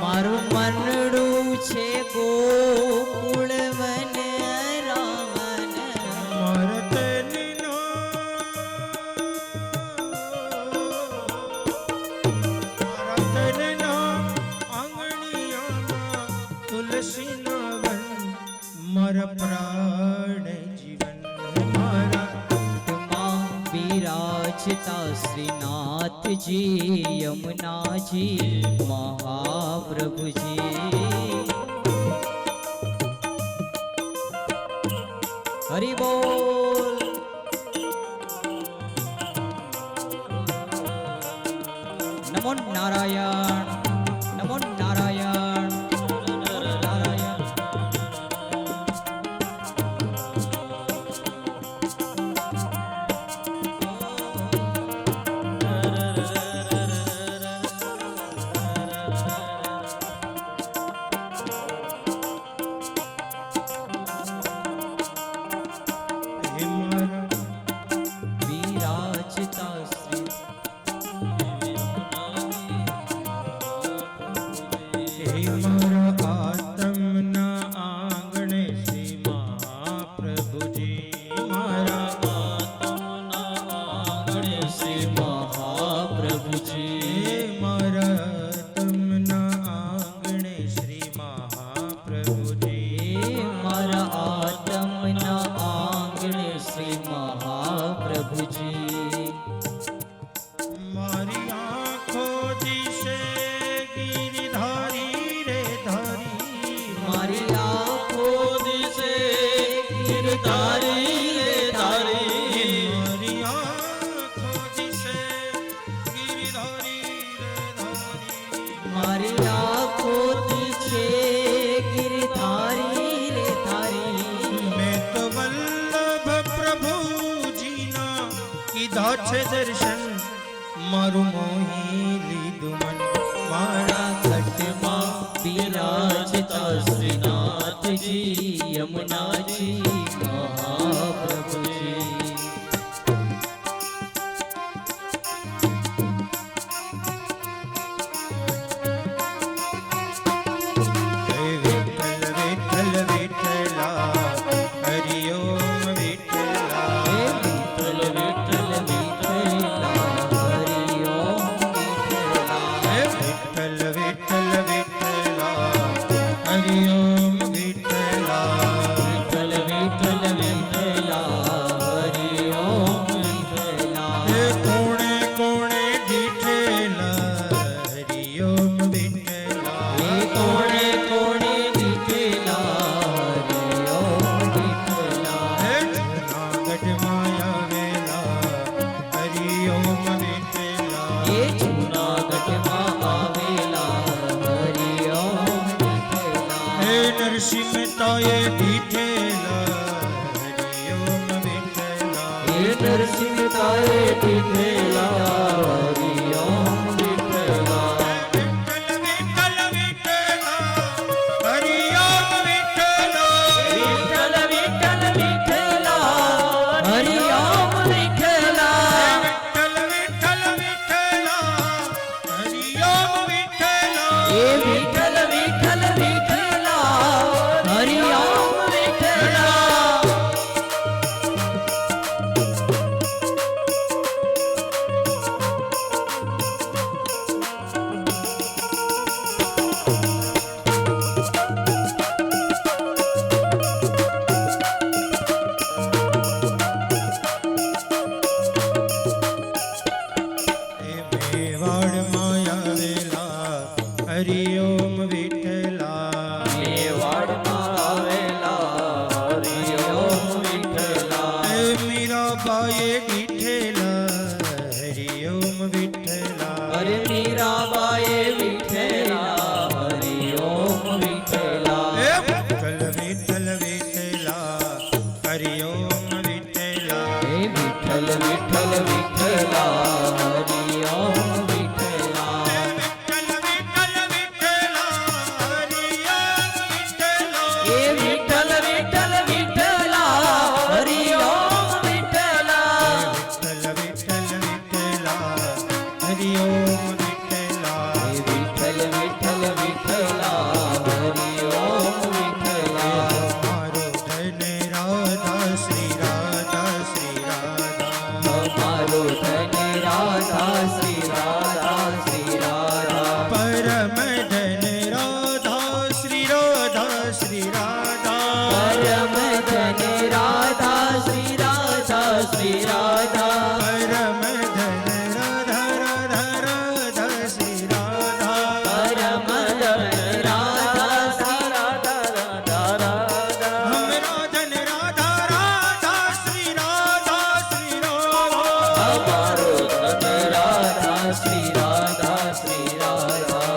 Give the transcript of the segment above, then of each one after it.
મારું મનડું છે ગોકુળ વન રાવણ તુલસી ના વન મારા પ્રાણ જીવન માં વિરાજતા શ્રીનાથજી યમુનાજી મહાપ્રભુજી હરિ બોલ નમો નારાયણ નમો નારાયણ નારાયણ વિરાજતા શ્રી મારા આતમના આંગણે શ્રી મહાપ્રભુજી મારા આત્મના આંગણે શ્રી મહાપ્રભુજી મારા આતમના આંગણે શ્રી મહાપ્રભુજી મારા આત્મના આંગણે શ્રી મહાપ્રભુજી મારી આંખો દિશે ગિરધારી રે ધારી મારી આંખો દિશે ગિરધારી રે ધારી મારી આંખો દિશે ગિરધારી રે ધારી મારી આંખો દિશે ગિરધારી રે ધારી મેં તો વલ્લભ પ્રભુજીના કીધા છે દર્શન મારું મોહી લીધું મન મારા ઘટમાં વિરાજતા શ્રીનાથજી યમુનાજી મહાપ્રભુજી વિઠ્ઠલ વિઠ્ઠલ વિઠ્ઠલા હરિ ઓમ વિઠ્ઠલા વિઠ્ઠલ વિઠ્ઠલ વિઠ્ઠલા હરિ ઓમ વિઠ્ઠલા વિઠ્ઠલ વિઠ્ઠલ વિઠ્ઠલા હરિ ઓમ વિઠ્ઠલા વિઠ્ઠલ વિઠ્ઠલ વિઠ્ઠલા હરિ ઓમ વિઠ્ઠલા કોણે કોણે દીઠેલા હરિ ઓમ વિઠ્ઠલા કોણે કોણે વિઠ્ઠલા હરિ ઓમ વિઠ્ઠલા જૂનાગઢમાં આવેલા હરિ ઓમ વિઠ્ઠલા એ જૂનાગઢમાં આવેલા હરિ ઓમ વિઠ્ઠલા હે નરસિંહ મહેતાએ દીઠેલા હરિ ઓમ વિઠ્ઠલા એ નરસિંહ તારે દીઠેલા હરિ ઓમ વિઠ્ઠલા વિઠ્ઠલ વિઠ્ઠલ વિઠ્ઠલા હરિ ઓમ વિઠ્ઠલા વિઠ્ઠલ વિઠ્ઠલ વિઠ્ઠલા હરિ ઓમ વિઠ્ઠલા વિઠ્ઠલ વિઠ્ઠલ વિઠ્ઠલા હરિ ઓમ વિઠ્ઠલા એ વિઠ્ઠલ વિઠ્ઠલ વિઠ્ઠલા હરિ ઓમ વિઠ્ઠલા એ મેવાડમાં આવેલા હરિ ઓમ વિઠ્ઠલા મેવાડમાં આવેલા હરિ ઓમ વિઠ્ઠલા એ મીરાબાઈએ દીઠેલા હરિ ઓમ વિઠ્ઠલા અરે મીરાબાઈએ વિઠ્ઠલા હરિ ઓમ વિઠ્ઠલા એ વિઠ્ઠલ વિઠ્ઠલ વિઠ્ઠલા હરિ ઓમ વિઠ્ઠલા હે વિઠ્ઠલ વિઠ્ઠલ વિઠ્ઠલા હરિ ઓમ વિઠ્ઠલા વિઠ્ઠલ વિઠ્ઠલ વિઠ્ઠલા હરિ ઓમ વિઠ્ઠલા એ વિઠ્ઠલ વિઠ્ઠલ વિઠ્ઠલા હરિ ઓમ વિઠ્ઠલા વિઠ્ઠલ વિઠ્ઠલ વિઠ્ઠલા હરિ ઓમ વિઠ્ઠલા વિઠ્ઠલ વિઠ્ઠલ વિઠ્ઠલા હરિ ઓમ વિઠ્ઠલા મારો ધન રાધા શ્રી રાધા શ્રી રાધા અમારો ધન રાધા શ્રી રાધા શ્રી રાધા પરમ ધન રાધા શ્રી રાધા શ્રી રાધા પરમ ધન રાધા શ્રી રાધા શ્રી રાધા પરમ ધન રાધા રાધા રાધા શ્રી રાધા પરમ ધન રાધા શ્રી રાધા રાધા રાધા હમરા ધન રાધા રાધા શ્રી રાધા શ્રી રાધા અમારો ધન રાધા શ્રી રાધા શ્રી રાધા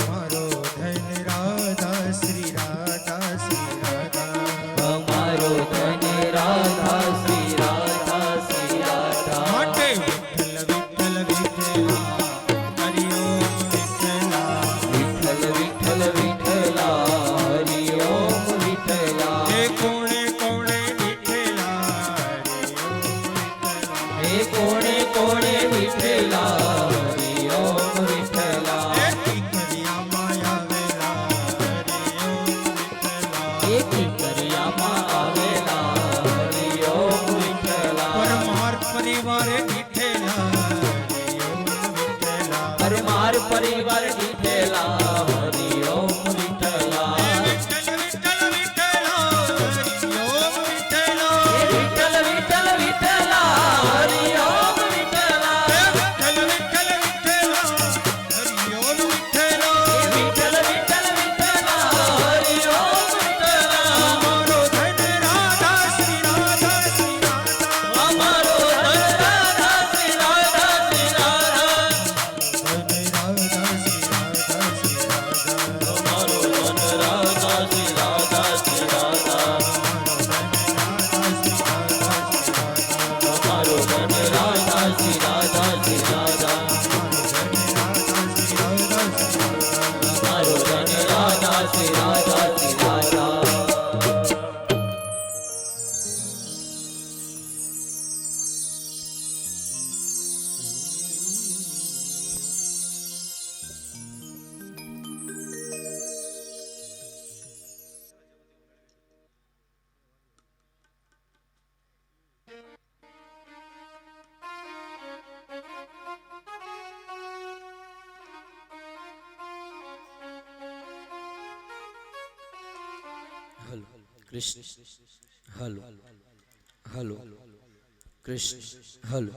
મારો ધન રાધા શ્રી રાધા શ્રી રાધા અમારો ધન રાધા શ્રી રાધા શ્રી રાધા માટે વિઠ્ઠલ વિઠ્ઠલ વિઠ્ઠલા હરિ ઓમ વિઠ્ઠલા વિઠ્ઠલ વિઠ્ઠલ વિઠ્ઠલા હરિ ઓમ વિઠ્ઠલા હે કોણે કોણે વિઠ્ઠલા હરિ ઓમ વિઠ્ઠલા હે કોણે કોણે વિઠ્ઠલા હરિ ઓમ વિઠ્ઠલા હે ટીકરિયા માયા વેલા હરિ ઓમ વિઠ્ઠલા એક કર્યામાં આવેલા હરિ ઓમ વિઠ્ઠલા પરમાર પરિવારે વિઠ્ઠલા હરિ ઓમ વિઠ્ઠલા પરમાર પરિવાર વિઠ્ઠલા હરિ ઓમ વિઠ્ઠલા વિઠ્ઠલ વિઠ્ઠલ વિઠ્ઠલા હરિ ઓમ વિઠ્ઠલા હે વિઠ્ઠલ વિઠ્ઠલ વિઠ્ઠલા હરિ ઓમ વિઠ્ઠલા વિઠ્ઠલ વિઠ્ઠલ વિઠ્ઠલા હરિ ઓમ વિઠ્ઠલા વિઠ્ઠલ વિઠ્ઠલ વિઠ્ઠલા હરિ ઓમ વિઠ્ઠલા મારો ધન રાધા શ્રી રાધા શ્રી રાધા અમારો ધન રાધા શ્રી રાધા શ્રી રાધા ધન રાધા શ્રી રાધા શ્રી રાધા અમારો ધન રાધા શ્રી રાધા શ્રી રાધા અમારો ધન રાધા શ્રી રાધા શ્રી રાધા અમારો ધન Radha Shri Radha Shri Radha hello Krishna hello hello Krishna hello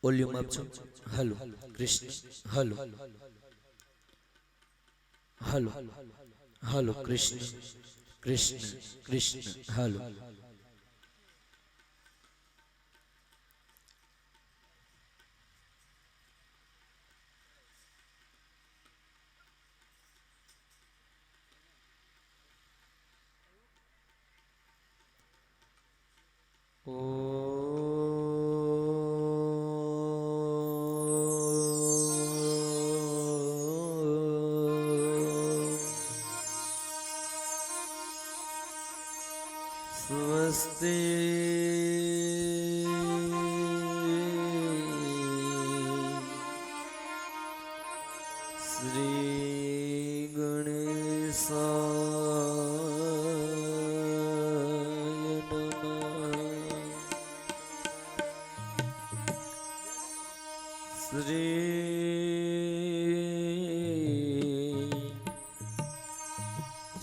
volume આપજો hello Krishna hello hello hello Krishna Krishna Krishna hello સ્વસ્તિ શ્રી ગણેશાય નમઃ શ્રી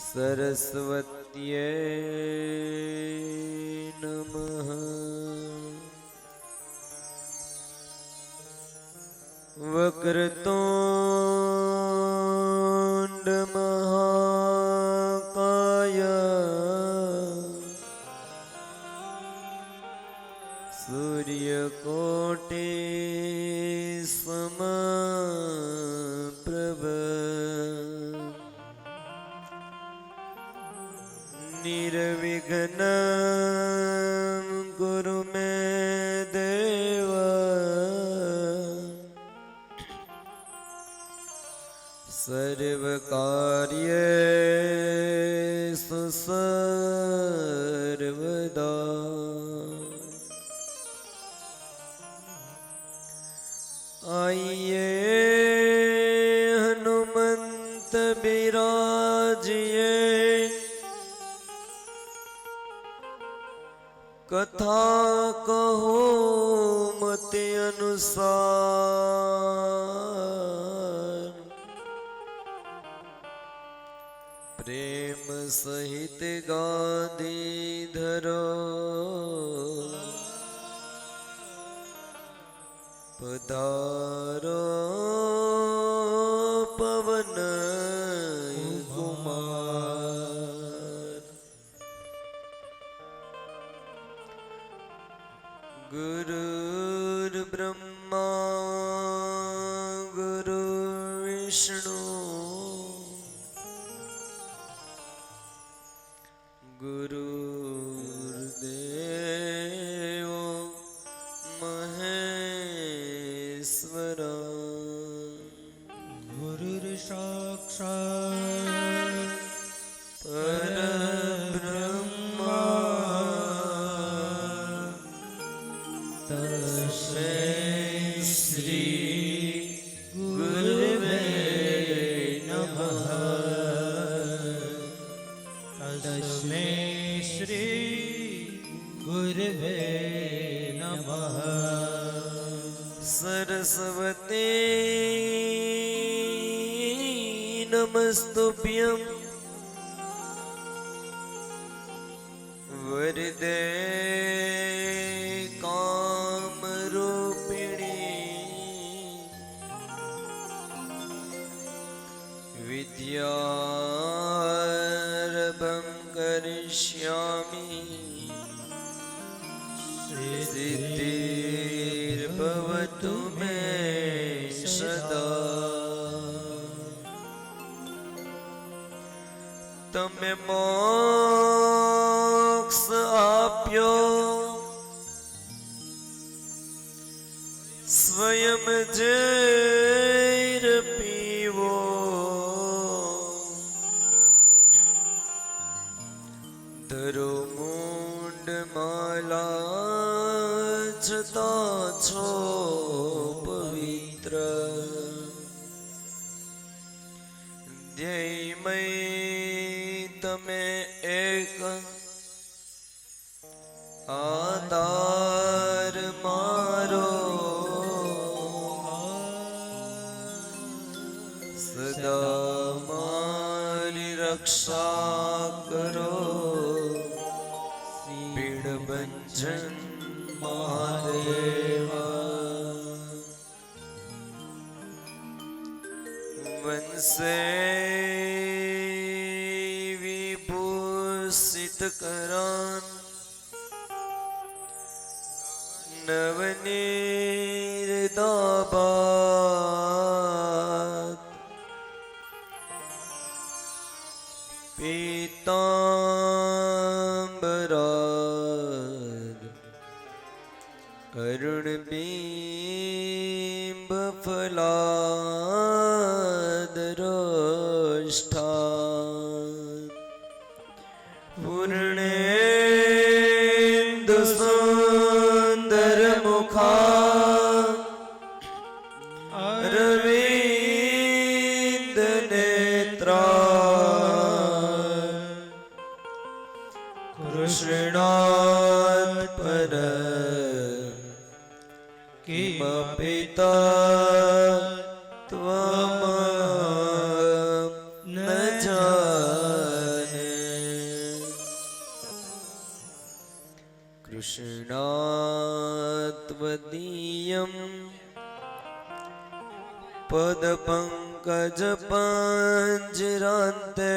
સરસ્વત્यै નમઃ વક્રતુંડ મહાકાય સૂર્યકોટિ સમપ્રભ નિર્વિઘ્नं કુરુ મે દેવ સર્વકાર્યેષુ સર્વદા આઈએ હનુમંત બિરાજીએ કથા કહો મતે અનુસાર પ્રેમ સહિત ગાદીધરો પધારો પવન કુમાર ગુરુર બ્રહ્મા ગુરુ વિષ્ણુ ગુરુર્દેવો મહેશ્વરા ગુરુર સાક્ષાત પરબ્રહ્મા તસ્મૈ શ્રી ગુરવે નમઃ તસ્મૈ શ્રી ગુરવે નમઃ સરસ્વતી નમસ્તુભ્યં વરદે કામરૂપિણી વિદ્યારંભં કરિષ્યામિ સિદ્ધિર્ભવતુ મે સદા તમે મોક્ષ આપ્યો સ્વયં ઝેર પીવો ધરો મુંડ માલા છતાં છો પવિત્ર ધ્યેયમય તમે એક આધાર મારો સદા મારી રક્ષા કરો પીડ ભંજન મહાદેવા વંશે વિભૂષિત કરાન નવનિર્દાબાદ પીતાંબરાદ અરુણબિંબ ફલાદ રોષ્ઠાદ પૂર્ણેન્દુ સુંદર મુખા અરવિંદ નેત્રા કૃષ્ણાત પર કિમપિતા ત્વમ ન જાને કૃષ્ણાત્વદીયમ પદ પંકજ પંજરાંતે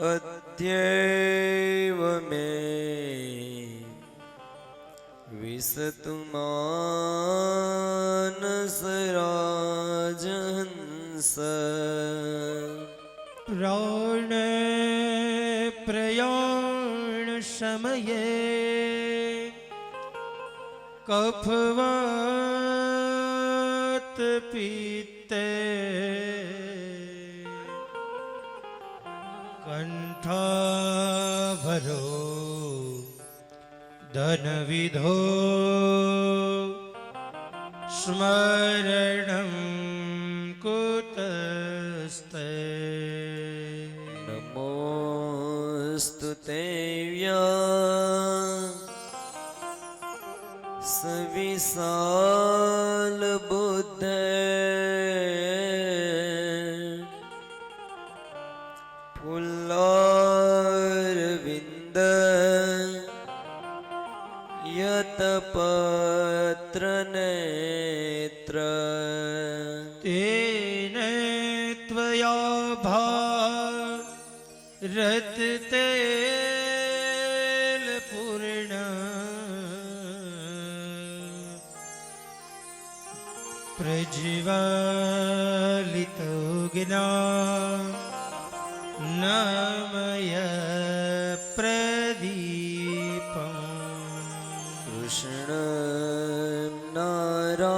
અદ્યૈવ મે વિસતુ માનસ રાજહંસ પ્રાણ પ્રયાણ સમયે કફવાત પિત્તે કંઠાભરો धनविधो स्मरणं कुतस्ते नमोऽस्तु ते सविशाल बुद्धे फुल्लारविन्द यतपत्रनेत्र तेने त्वया भारततेलपूर्ण प्रज्वालितो ज्ञानमय प्रदीपम् कृष्णं नारायणं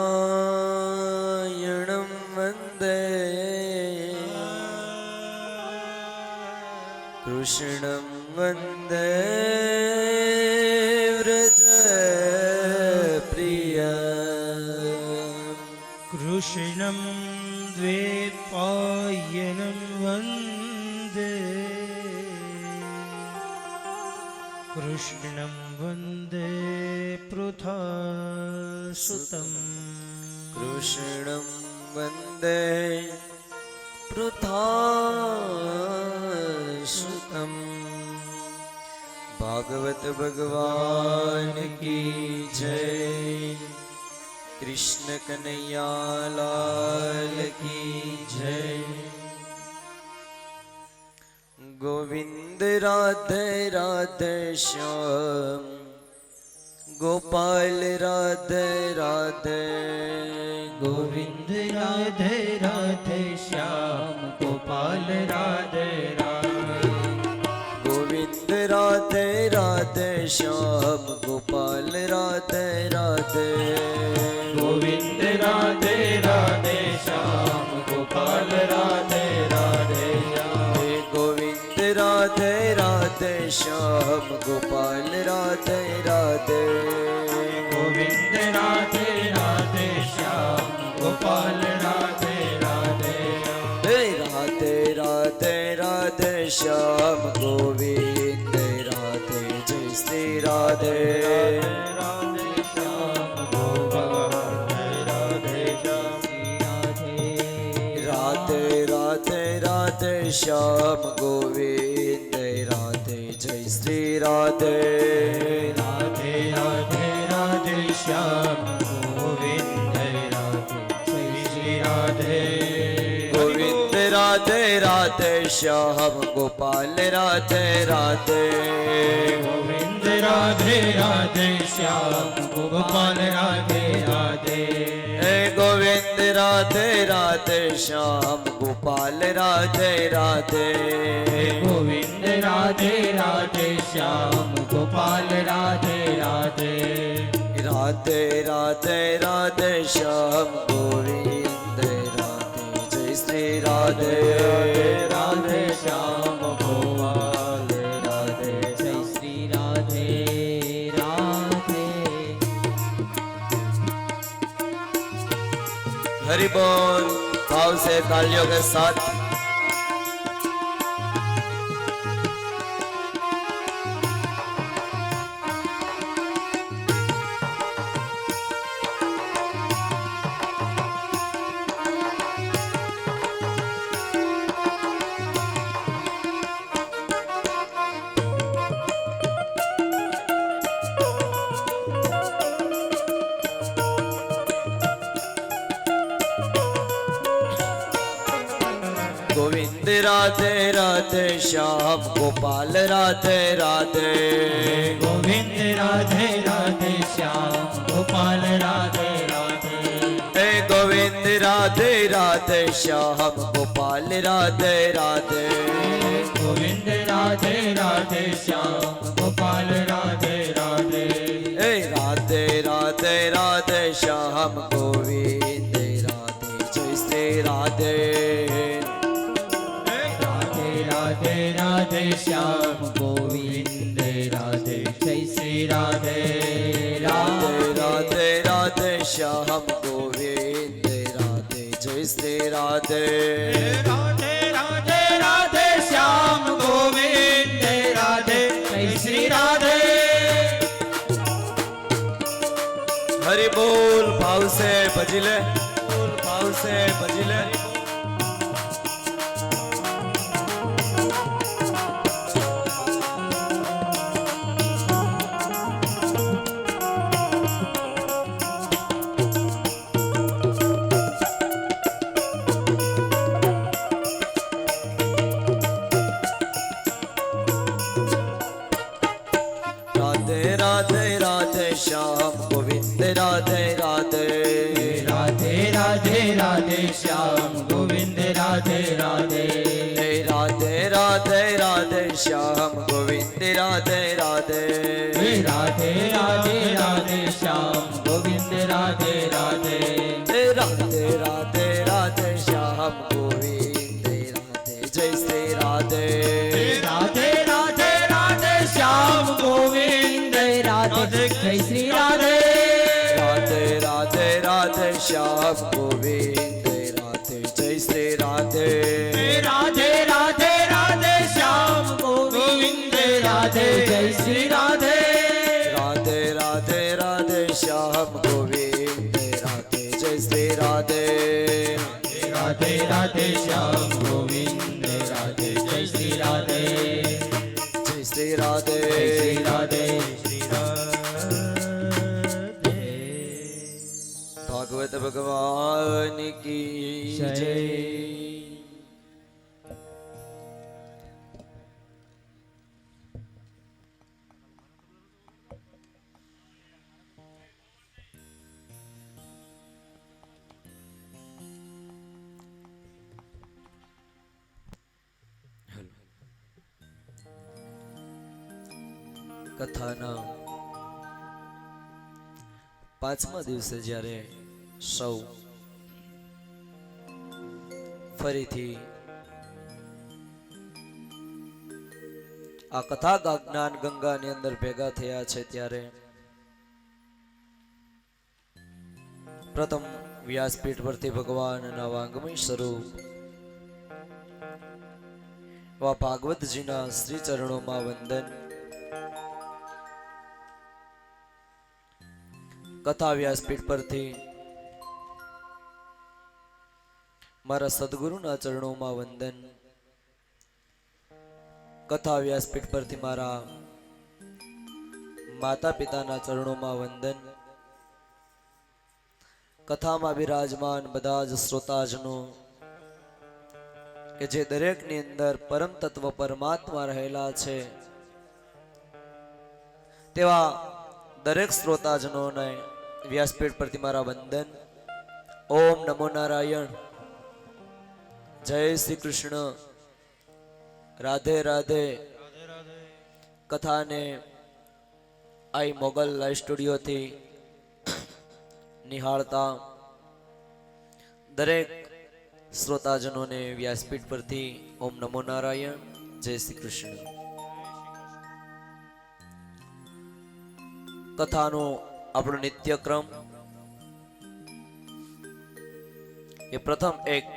वन्दे कृष्णं वन्दे व्रजप्रियम् कृष्णं द्वैपायनं वन्दे कृष्णं वन्दे पृथासुतम् कृष्णं वन्दे पृथासुतम् भागवत भगवान की जय कृष्ण कन्हैया लाल की जय गोविंद राधे राधे श्याम गोपाल राधे राधे गोविंद राधे राधे श्याम गोपाल राधे राधे गोविंद राधे राधे श्याम गोपाल राधे राधे गोविंद राधे राधे श्याम गोपाल राधे राधे श्याम गोविंद राधे राधे श्याम गोपाल राधे राधे गोविंद राधे राधे श्याम गोपाल राधे राधे राधे राधे राधे श्याम गोविंद राधे जय श्री राधे राधे श्याम गोपाल राधे श्याम राधे राधे राधे श्याम गोविंद राधे जय श्री राधे राधे राधे राधे श्याम गोविंद राधे जय श्री राधे गोविंद राधे राधे श्याम गोपाल राधे राधे गोविंद राधे राधे श्याम गोपाल राधे राधे गोविंद राधे राधे श्याम गोपाल राधे राधे गोविंद राधे राधे श्याम गोपाल राधे राधे राधे राधे राधे श्याम गोविंद राधे जय श्री राधे राधे श्याम गोपाल राधे जय श्री राधे राधे हरि बोल भाव से तालियों के साथ गोविंद राधे राधे श्याम गोपाल राधे राधे गोविंद राधे राधे श्याम गोपाल राधे राधे गोविंद राधे राधे श्याम गोपाल राधे राधे गोविंद राधे राधे श्याम गोपाल राधे राधे राधे राधे राधे श्याम गोविंद राधे जय श्री राधे राधे राधे राधे श्याम गोविंद राधे जय श्री राधे श्याम गोविंद राधे जय श्री राधे राधे राधे राधे श्याम गोविंद राधे जय श्री राधे हरि बोल भाव से भजी ले बोल भाव से भजी ले राधे राधे राधे श्याम गोविंद राधे राधे राधे राधे राधे श्याम गोविंद राधे राधे राधे राधे राधे श्याम गोविंद राधे राधे राधे राधे राधे श्याम गोविंद राधे राधे राधे राधे राधे श्याम गोविंद राधे जय श्री राधे राधे राधे राधे श्याम गोविंद राधे जय श्री राधे राधे राधे राधे श्याम गोविंद राधे जय श्री राधे राधे राधे राधे श्याम गोविंद राधे जय श्री राधे राधे राधे राधे श्याम गोविंद राधे जय श्री राधे राधे राधे श्याम गोविंद राधे जय श्री राधे जय श्री राधे श्री राधे भागवत भगवान की जय। जय કથાના પાંચમા દિવસે જ્યારે સૌ ફરીથી આ કથા જ્ઞાન ગંગાની અંદર ભેગા થયા છે ત્યારે પ્રથમ વ્યાસપીઠ પરથી ભગવાનના વાંગમય સ્વરૂપ એવા ભાગવતજીના શ્રી ચરણોમાં વંદન. કથા વ્યાસપીઠ પરથી મારા સદગુરુના ચરણોમાં વંદન. કથા વ્યાસપીઠ પરથી મારા માતા પિતાના ચરણોમાં વંદન. કથામાં બિરાજમાન બધા જ શ્રોતાજનો કે જે દરેકની અંદર પરમ તત્વ પરમાત્મા રહેલા છે તેવા દરેક શ્રોતાજનોને વ્યાસપીઠ પરથી મારા વંદન. ઓમ નમો નારાયણ. જય શ્રી કૃષ્ણ. રાધે રાધે. કથાને આઈ મોગલ લાઈવ સ્ટુડિયોથી નિહાળતા દરેક શ્રોતાજનોને વ્યાસપીઠ પરથી ઓમ નમો નારાયણ. જય શ્રી કૃષ્ણ. કથાનો આપણો નિત્યક્રમ એ પ્રથમ એક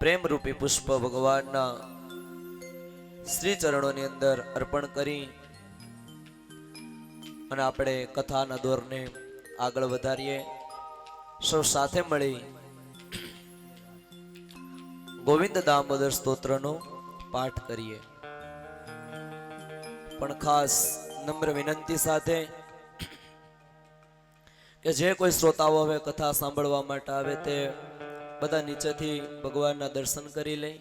પ્રેમરૂપી પુષ્પ ભગવાનના શ્રી ચરણોની અંદર અર્પણ કરી અને આપણે કથાના દોરને આગળ વધારીએ. સૌ સાથે મળી ગોવિંદ દામોદર સ્તોત્રનો પાઠ કરીએ. પણ ખાસ નમ્ર વિનંતી સાથે કે જે કોઈ શ્રોતાઓ હવે કથા સાંભળવા માટે આવે તે બધા નીચેથી ભગવાનના દર્શન કરી લે.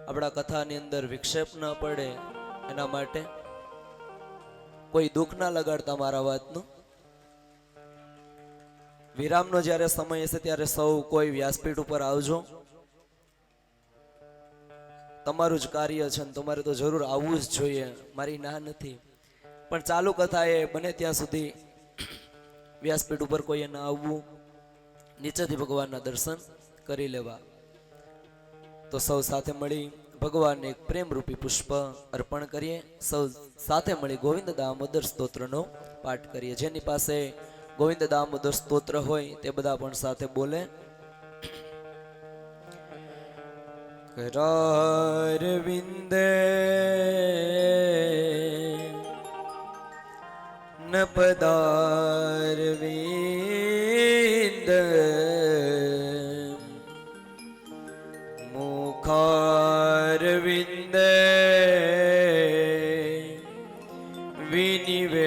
આપણા કથાની અંદર વિક્ષેપ ન પડે એના માટે કોઈ દુઃખ ના લગાડતા મારા વાતનું. વિરામનો જ્યારે સમય હશે ત્યારે સૌ કોઈ વ્યાસપીઠ ઉપર આવજો. તમારું જ કાર્ય છે ને તમારે તો જરૂર આવવું જ જોઈએ, મારી ના નથી. પણ ચાલુ કથા એ બને ત્યાં સુધી વ્યાસપીઠ ઉપર કોઈએ ના આવવું, નીચેથી ભગવાનના દર્શન કરી લેવા. તો સૌ સાથે મળી ભગવાનને એક પ્રેમરૂપી પુષ્પ અર્પણ કરીએ. સૌ સાથે મળી ગોવિંદ દામોદર સ્તોત્રનો પાઠ કરીએ. જેની પાસે ગોવિંદ દામોદર સ્તોત્ર હોય તે બધા પણ સાથે બોલે. કરારવિંદે નપદારવિંદ મુખારવિંદે વિનિવેશયંત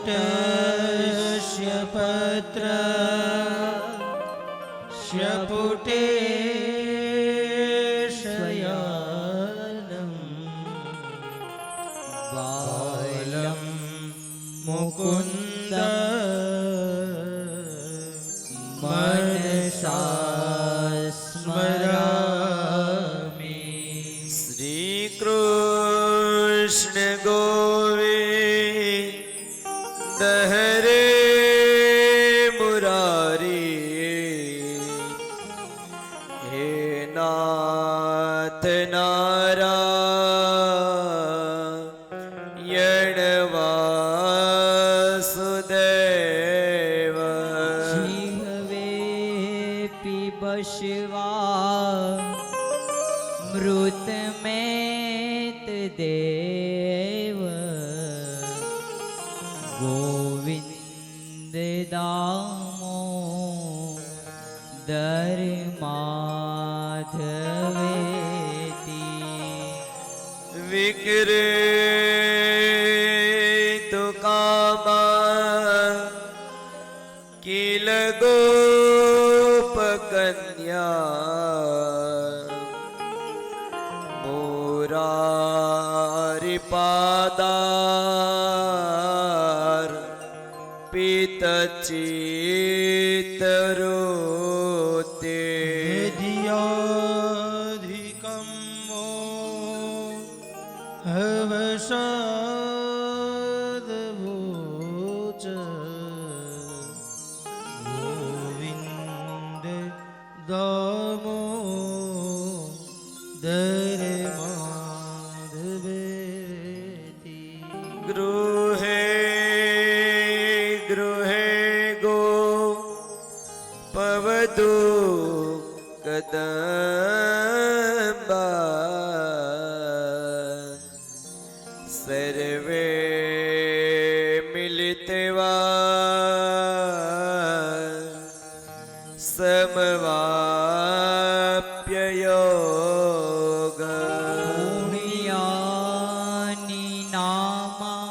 વટસ્ય પત્ર શપુટે શયનમ બાલમ મુકુંદ મનસા સ્મરામિ. શ્રી કૃષ્ણ ગોવિંદ હરે મુરારી હે નાથ નારાયણ વાસુદેવ. જીહવે પીબશવા મૃત મેત દેવ ગોવિંદ દામો દર માધવેતી. વિક્રેતુ કામા કિલ ગોપકન્યા મુરારી પાદાર પિત ચિતરુતે. વિદ્યાધિકમ મો હવસાદવોચ ગોવિંદ દામો દર માધવેતી. ગૃહે ગૃહે ગો પવદુ કદંબા સર્વે મિલિતવા સમવાપ્ય યોગ. પુણ્યાની નામા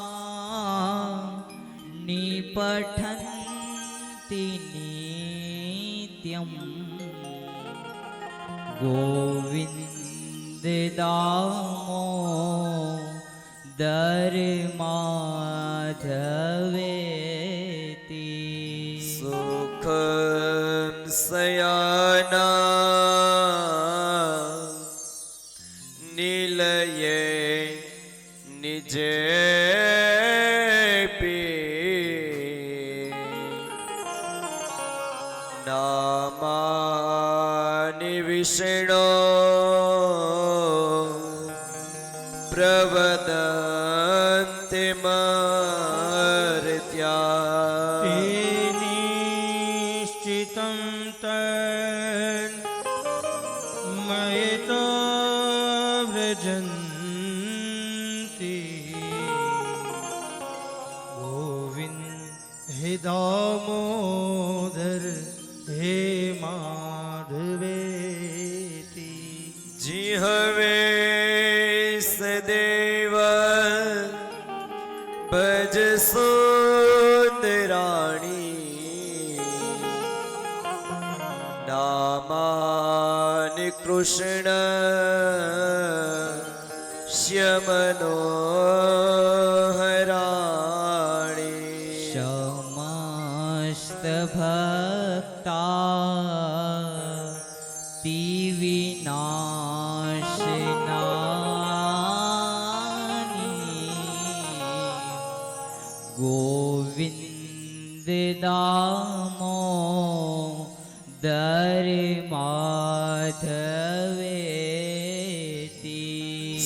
નિપઠન્તિ નિત્યમ ગોવિંદ દામો દર માધવેતી. સુખમ સયાના નિલયે નિજે પી નામાનિ વિષ્ણો પ્રવદન્તિ મર્ત્યા. નિશ્ચિતં તન મયતો વ્રજન્તિ ગોવિંદ હે દામોદર હે માધવેતી. જીહવે સદેવ ભજ સુંદરાણી નામાનિ કૃષ્ણ શ્યમનોહરાણી. સમસ્ત ભક્તા વિનાશનાની ગોવિંદ દામો દર માધવેતી.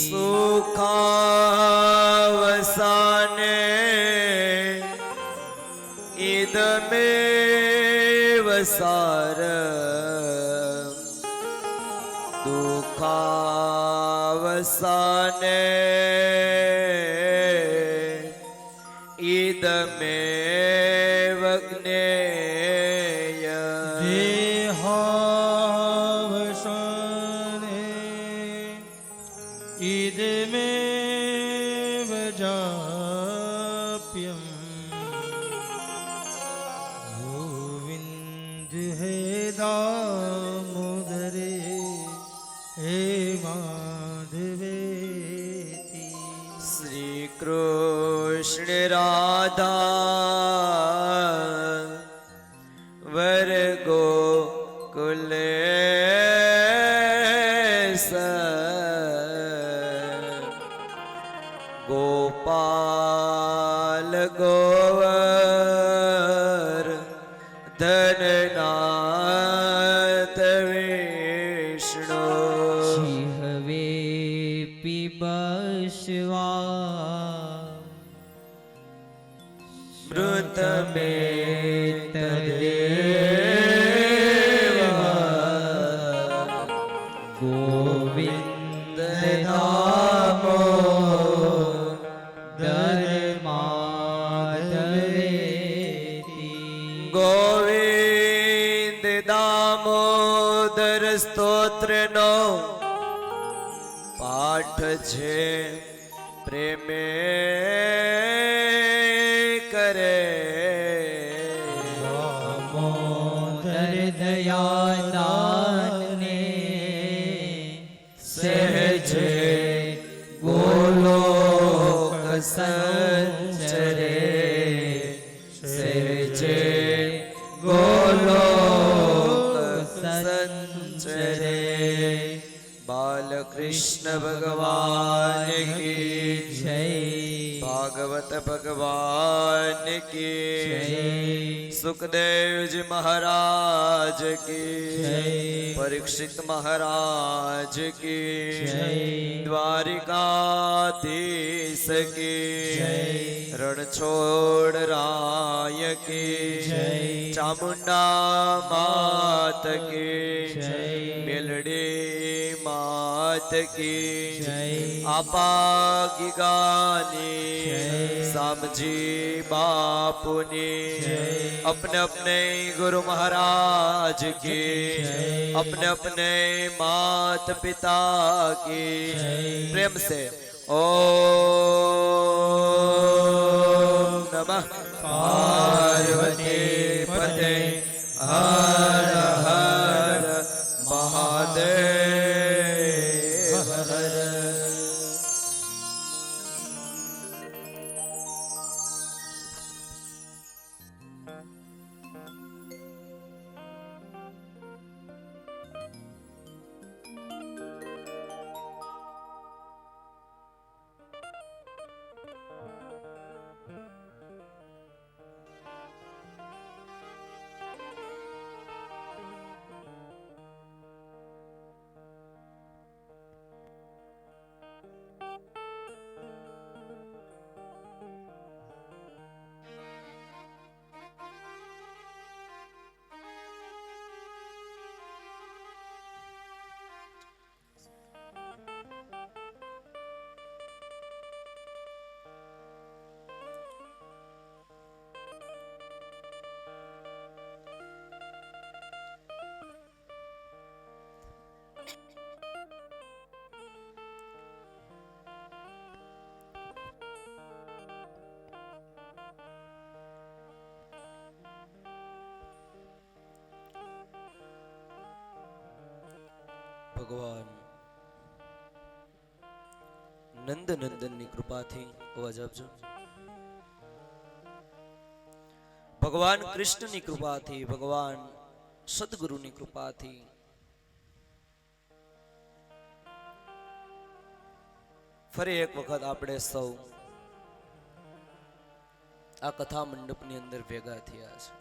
સુખાવસા વસાને ઇદમેવ સાર દુઃખાવસાને ઇદમેવ જ્ઞેય દેહાવસાને ઇદમેવ જાપ્યમ ગોવિંદ હે દામોદરે હે માધવેતિ શ્રી કૃષ્ણ રાધા વર ગોકુલેશ ગોપાલ ગોવર ધનનાથ વિષ્ણુ શિહવે પીબશ્વા મૃત મે ગોવિંદ દામો ધર્માધવેતિ ગોવિંદ દામોદર સ્તોત્રનો પાઠ છે પ્રેમે કરે દામોદર દયાદાનને સહેજે ગોલોક સંચરે સહેજે ગોલોક સંચરે બાલકૃષ્ણ ભગવાન કી જય ભાગવત ભગવાન કી જય સુખદેવજી મહારાજ કી જય પરીક્ષિત મહારાજ કી જય દ્વારિકાધીશ કી જય રણછોડ રાય કી જય ચામુંડા માત કી જય મેલડી માત કી જય આપાગી ગાની જય સામજી બાપુની જય अपने अपने गुरु महाराज की जय अपने अपने मात पिता की प्रेम से ओम नमः पार्वती पते हर हर महादेव हर ભગવાન નંદ નંદનની કૃપાથી અવાજ આપજો. ભગવાન કૃષ્ણની કૃપાથી, ભગવાન સદગુરુની કૃપાથી ફરી એક વખત આપણે સૌ આ કથા મંડપની અંદર ભેગા થયા છે.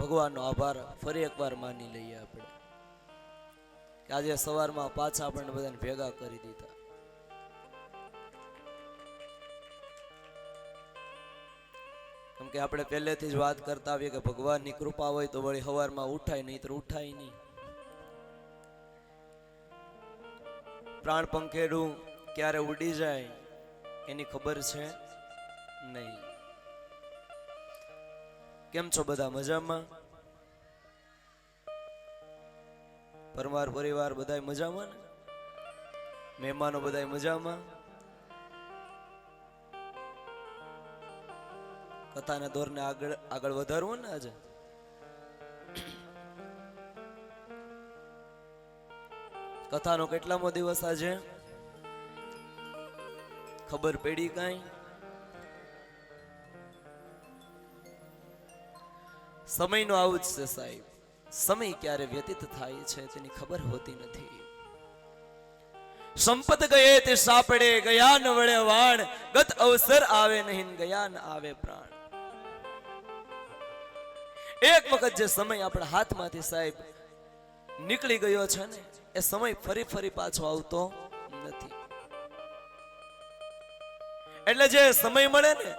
ભગવાનનો આભાર ફરી એકવાર માની લઈએ આપણે કે આજે સવારમાં પાછા આપણને બધાને ભેગા કરી દીધા. કેમ કે આપણે પહેલેથી જ વાત કરતા આવીએ કે ભગવાનની કૃપા હોય તો વળી સવારમાં ઉઠાય, નહીં તો ઉઠાય નહીં. પ્રાણ પંખેડું ક્યારે ઉડી જાય એની ખબર છે નહીં. કેમ છો બધા? મજામાં? પરમાર પરિવાર બધાય મજામાં ને? મહેમાનો બધાય મજામાં? કથાના દોરને આગળ વધારવું ને આજે. કથાનો કેટલામો દિવસ આજે? ખબર પડી કાંઈ? સમયનો આવું જ છે સાહેબ. સમય ક્યારે વ્યતીત થાય છે તેની ખબર હોતી નથી. સંપત ગયે તે સાપડે, ગયા ન વળે વાણ, ગત અવસર આવે નહીં, ગયા ન આવે પ્રાણ. એક વખત જે સમય આપણા હાથમાંથી સાહેબ નીકળી ગયો છે ને, એ સમય ફરી ફરી પાછો આવતો નથી. એટલે જે સમય મળે ને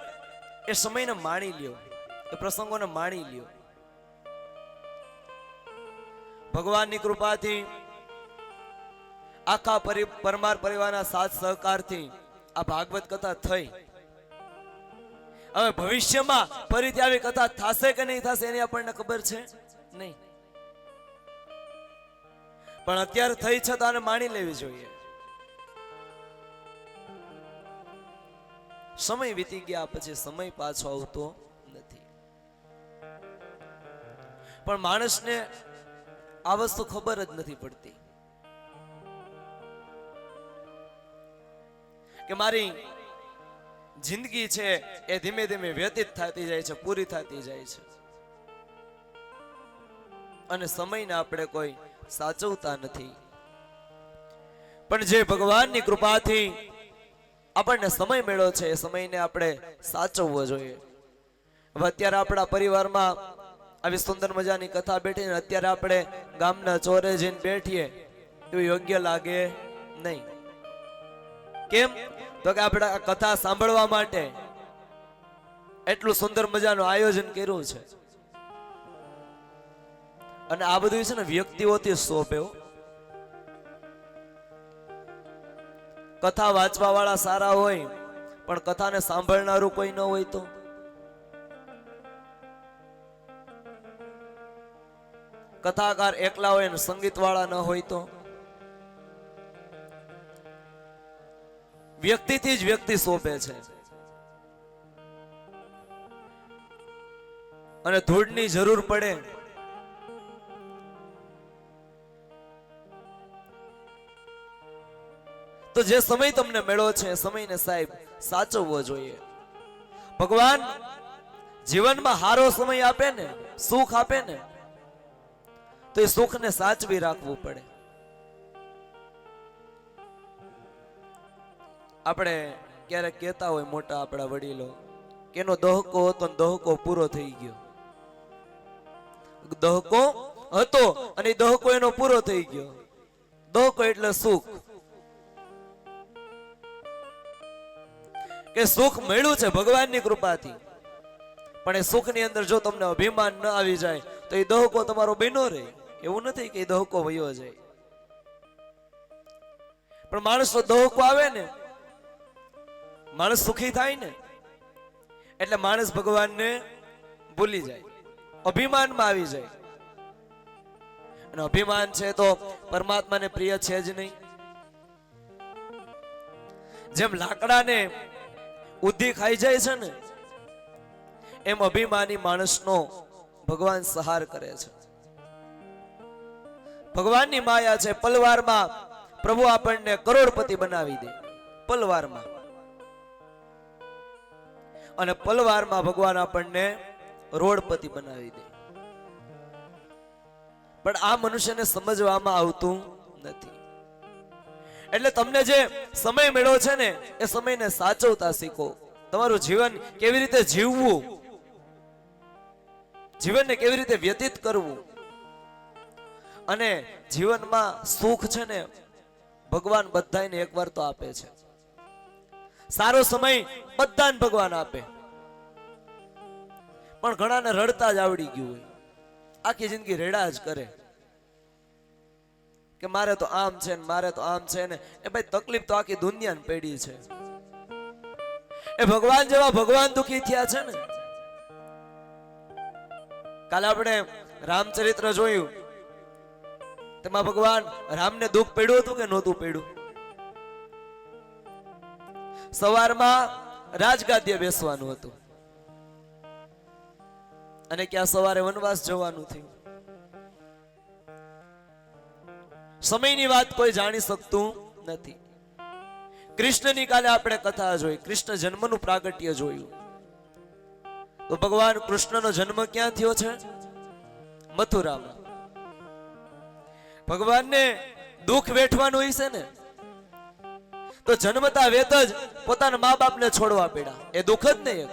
એ સમયને માણી લ્યો, એ પ્રસંગોને માણી લ્યો. ભગવાનની કૃપાથી આખા પરમાર પરિવારના સાથ સહકારથી આ ભાગવત કથા થઈ. હવે ભવિષ્યમાં ફરીથી આવી કથા થશે કે નહીં થશે એની આપણને ખબર છે નહીં, પણ અત્યારે થઈ છે તો આને માણી લેવી જોઈએ. સમય વીતી ગયા પછી સમય પાછો આવતો નથી. પણ માણસને આ વસ્તુ ખબર જ નથી પડતી કે મારી જિંદગી છે એ ધીમે ધીમે વ્યતીત થતી જાય છે, પૂરી થતી જાય છે, અને સમયને આપણે કોઈ સાચવતા નથી. પણ જે ભગવાનની કૃપાથી આપણને સમય મળ્યો છે એ સમયને આપણે સાચવવો જોઈએ. હવે અત્યારે આપણા પરિવારમાં આવી સુંદર મજાની કથા બેઠી, અત્યારે આપણે ગામના ચોરે જઈને બેઠીએ એવું યોગ્ય લાગે નહીં. કેમ? તો કે આપણે આ કથા સાંભળવા માટે એટલું સુંદર મજાનું આયોજન કર્યું છે, અને આ બધું છે ને વ્યક્તિઓથી સોંપ્યો. કથા વાંચવા વાળા સારા હોય પણ કથાને સાંભળનારું કોઈ ન હોય તો કથાકાર એકલા હોય ને સંગીત વાળા ન હોય તો વ્યક્તિથી જ વ્યક્તિ સોંપે છે. અને ધૂળની જરૂર પડે તો જે સમય તમને મળ્યો છે એ સમયને સાહેબ સાચવવો જોઈએ. ભગવાન જીવનમાં સારો સમય આપે ને, સુખ આપે ને, તો એ સુખને સાચવી રાખવું પડે. આપણે ક્યારેક કહેતા હોય મોટા આપણા વડીલો કે એનો દહકો હતો ને દહકો પૂરો થઈ ગયો. દહકો હતો અને દહકો એનો પૂરો થઈ ગયો. દહકો એટલે સુખ, કે સુખ મળ્યું છે ભગવાનની કૃપાથી, પણ એ સુખની અંદર જો તમને અભિમાન ન આવી જાય તો એ દહકો તમારો બન્યો રહે. એવું નથી કે એ દહકો વયો જાય, પણ માણસનો દહકો આવે ને, માણસ સુખી થાય ને, એટલે માણસ ભગવાનને ભૂલી જાય, અભિમાનમાં આવી જાય. અને અભિમાન છે તો પરમાત્માને પ્રિય છે જ નહીં. જેમ લાકડાને ઉધી ખાઈ જાય છે ને, એમ અભિમાની માણસનો ભગવાન સહાર કરે છે. ભગવાનની માયા છે. પલવારમાં પ્રભુ આપણને કરોડપતિ બનાવી દે, પલવારમાં. અને પલવારમાં ભગવાન આપણને રોડપતિ બનાવી દે. પણ આ મનુષ્યને સમજવામાં આવતું નથી. એટલે તમને જે સમય મળ્યો છે ને એ સમયને સાચવતા શીખો. તમારું જીવન કેવી રીતે જીવવું, જીવનને કેવી રીતે વ્યતીત કરવું, અને જીવનમાં સુખ છે ને ભગવાન બધાને એકવાર તો આપે છે. સારો સમય બધાને ભગવાન આપે, પણ ઘણાને રડતા જ આવડી ગયું હોય, આખી જિંદગી રેડા જ કરે કે મારે તો આમ છે ને મારે તો આમ છે ને. એ ભાઈ તકલીફ તો આખી દુનિયાને પડી છે. એ ભગવાન જેવા ભગવાન દુખી થયા છે ને. કાલે આપણે રામચરિત્ર જોયું, તેમાં ભગવાન રામને દુઃખ પડ્યું હતું કે નહોતું પડ્યું? સવારમાં રાજગાદીએ બેસવાનું હતું અને ક્યાં સવારે વનવાસ જવાનું થયું. સમયની વાત કોઈ જાણી શકતું નથી. કૃષ્ણની કાલે આપણે કથા જોઈ, કૃષ્ણ જન્મનું પ્રાગટ્ય જોયું. તો ભગવાન કૃષ્ણનો જન્મ ક્યાં થયો છે? મથુરામાં. ભગવાનને દુઃખ વેઠવાનું હોય છે ને, તો જન્મતા વેત જ પોતાના મા બાપને છોડવા પડ્યા. એ દુઃખ જ નહીં.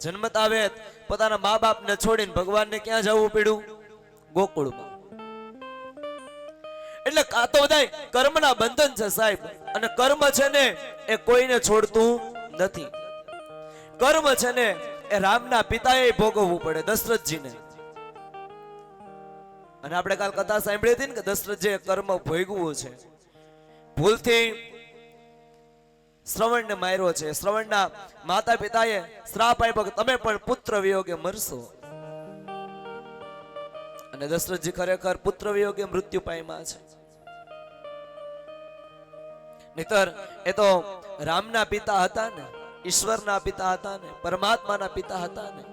જન્મતા વેત પોતાના મા બાપને છોડીને ભગવાનને ક્યાં જવું પડ્યું? ગોકુળમાં. એટલે આ તો બધાય કર્મના બંધન છે સાહેબ. અને કર્મ છે ને એ કોઈને છોડતું નથી. કર્મ છે ને એ રામના પિતાએ ભોગવવું પડે, દશરથજીને. અને આપણે કાલ કથા સાંભળી હતી ને કે દશરથજીએ કર્મ ભોગવવું છે. ભૂલથી શ્રવણને માર્યો છે. શ્રવણના માતા પિતાએ શ્રાપ આપ્યો કે તમે પણ પુત્ર વિયોગે મરશો. અને દશરથજી ખરેખર પુત્ર વિયોગે મૃત્યુ પામ્યા છે. નહીતર એ તો રામના પિતા હતા ને, ઈશ્વરના પિતા હતા ને, પરમાત્માના પિતા હતા ને.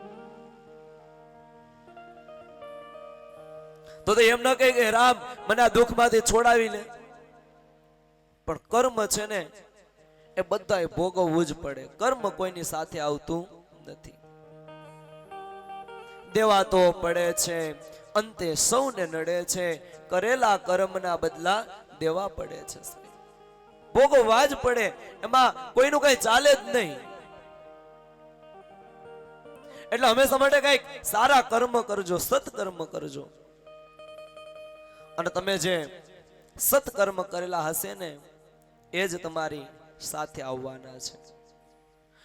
તો એમ ન કહે કે રામ મને આ દુઃખમાંથી છોડાવી લે. પણ કર્મ છે ને એ બધાએ ભોગવવું જ પડે. કર્મ કોઈની સાથે આવતું નથી. દેવા તો પડે છે, અંતે સૌને નડે છે. કરેલા કર્મના બદલા દેવા પડે છે. ભોગવવા જ પડે, એમાં કોઈનું કઈ ચાલે જ નહીં. એટલે હંમેશા માટે કઈક સારા કર્મ કરજો, સત્કર્મ કરજો. અને તમે જે સત્કર્મ કરેલા હશે ને એ જ તમારી સાથે આવવાના છે.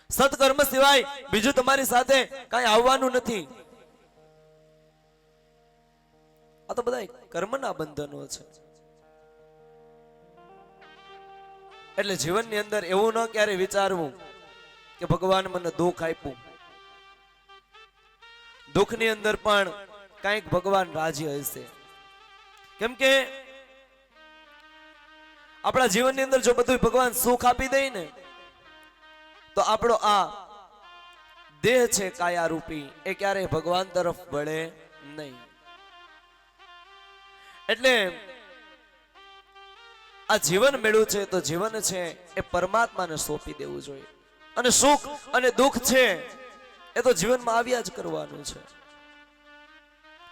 સત્કર્મ સિવાય બીજું તમારી સાથે કઈ આવવાનું નથી. આ તો બધા કર્મના બંધનો છે. એટલે જીવનની અંદર એવું ન ક્યારે વિચારવું કે ભગવાન મને દુઃખ આપ્યું. દુઃખની અંદર પણ કંઈક ભગવાન રાજી હશે. કેમ કે આપણા જીવનની અંદર જો બધું ભગવાન સુખ આપી દે ને, તો આપણો આ દેહ છે કાયા રૂપી એ ક્યારેય ભગવાન તરફ વળે નહીં. એટલે આ જીવન મેળવ્યું છે તો જીવન છે એ પરમાત્માને સોંપી દેવું જોઈએ. અને સુખ અને દુઃખ છે એ તો જીવનમાં આવ્યા જ કરવાનું છે.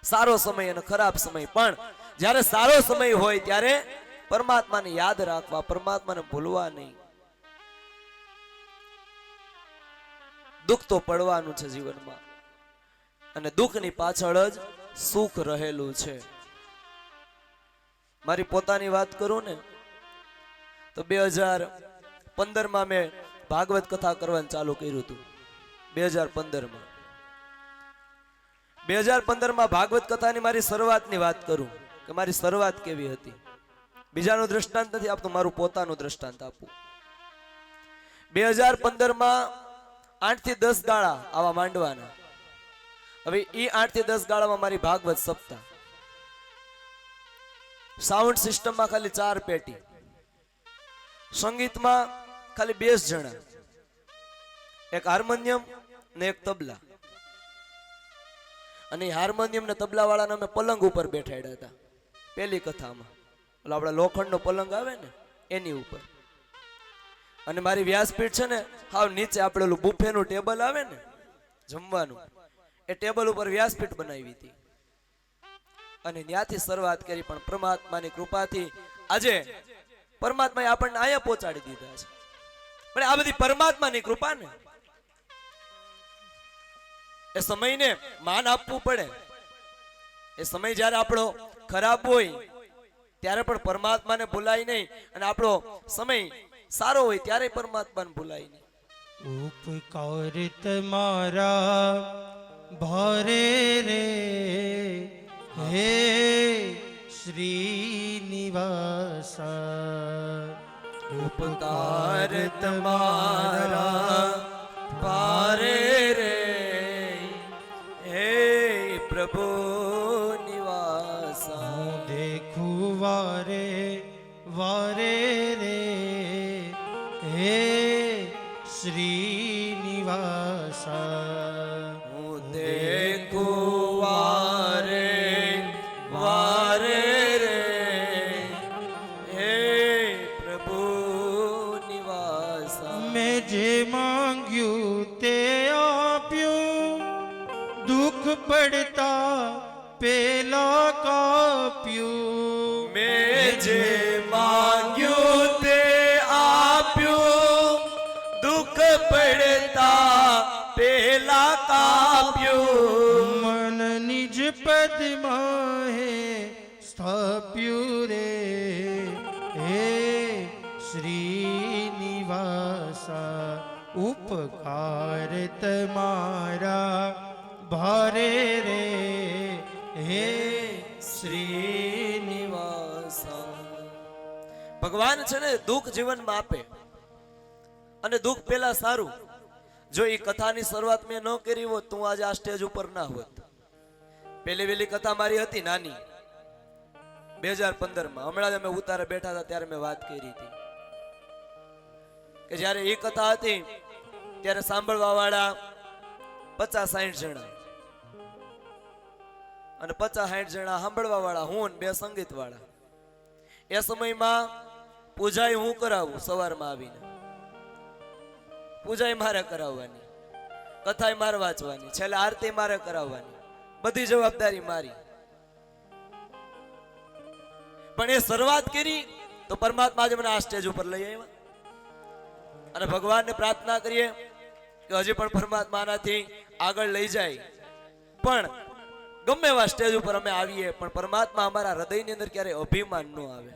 સારો સમય અને ખરાબ સમય. પણ જ્યારે સારો સમય હોય ત્યારે પરમાત્માને યાદ રાખવા, પરમાત્માને ભૂલવા નહીં. દુઃખ તો પડવાનું છે જીવનમાં, અને દુઃખની પાછળ જ સુખ રહેલું છે. મારી પોતાની વાત કરું ને તો 2015 મેં ભાગવત કથા કરવાનું ચાલુ કર્યું હતું. 2015 ભાગવત કથાની મારી શરૂઆતની વાત કરું કે મારી શરૂઆત કેવી હતી. બીજાનું દ્રષ્ટાંત નથી આપતું, મારું પોતાનું દ્રષ્ટાંત આપું. 2015 8 થી 10 ગાળા આવા માંડવાના. હવે એ 8 થી 10 ગાળામાં મારી ભાગવત સપ્તાહ. સાઉન્ડ સિસ્ટમમાં ખાલી 4 પેટી, સંગીતમાં ખાલી 2 જણા, એક હાર્મોનિયમ ને એક તબલા. અને હાર્મોનિયમ ને તબલા વાળાને અમે પલંગ ઉપર બેઠાડ્યા હતા પહેલી કથામાં. એટલે આપણે લોખંડનો પલંગ આવે ને એની ઉપર. અને મારી વ્યાસપીઠ છે ને હાવ નીચે આપણે ઓલું બુફેનું ટેબલ આવે ને જમવાનું, એ ટેબલ ઉપર વ્યાસપીઠ બનાવી હતી. અને ત્યાંથી શરૂઆત કરી. પણ પરમાત્માની કૃપાથી આજે પરમાત્માએ આપણને અહીંયા પહોંચાડી દીધા છે. પણ આ બધી પરમાત્માની કૃપા ને. એ સમયને માન આપવું પડે. એ સમય જ્યારે આપણો ખરાબ હોય ત્યારે પણ પરમાત્માને ભૂલાય નહીં, અને આપણો સમય સારો હોય ત્યારે પરમાત્માને ભૂલાય નહીં. ઉપકાર તમારા ભારે રે હે શ્રીનિવાસા ઉપકાર તમારા ભારે રે હે પ્રભુ નિવાસા હું દેખું વારે વારે રે હે શ્રીનિવાસા હું દેખું વારે વારે રે હે પ્રભુ નિવાસા મેં જે માંગ્યું તે આપ્યું દુઃખ પડતા પેલા કાપ્યું મેં જે માંગ્યું તે આપ્યું દુઃખ પડતા પેલા કાપ્યું મન નિજ પદમાં હે સ્થાપ્યું રે હે શ્રીનિવાસા ઉપકાર તમારા ભારે રે હે શ્રીનિવાસા ભગવાન છે ને દુઃખ જીવનમાં આપે અને દુઃખ પેલા સારું. જો એ કથાની શરૂઆત મેં ન કરી હોત તું આજે આ સ્ટેજ ઉપર ના હોત. પેલી વેલી કથા મારી હતી નાની 2015 માં. હમણાં જ અમે ઉતારે બેઠા હતા ત્યારે મેં વાત કરી હતી કે જ્યારે એ કથા હતી ત્યારે સાંભળવા વાળા 50-60 જણા અને 50-60 જણા સાંભળવા વાળા હું ને 2 સંગીત વાળા. એ સમયમાં પૂજાય હું કરાવું સવારમાં આવીને, પૂજાય મારે કરાવવાની, કથાય મારે વાંચવાની, છેલ્લે આરતી મારે કરાવવાની, બધી જવાબદારી મારી. પણ એ શરૂઆત કરી તો પરમાત્મા આજે મને આ સ્ટેજ ઉપર લઈ આવ્યા અને ભગવાનને પ્રાર્થના કરીએ કે હજી પણ પરમાત્મા આનાથી આગળ લઈ જાય. પણ ગમે એવા સ્ટેજ ઉપર અમે આવીએ પણ પરમાત્મા અમારા હૃદયની અંદર ક્યારેય અભિમાન ન આવે,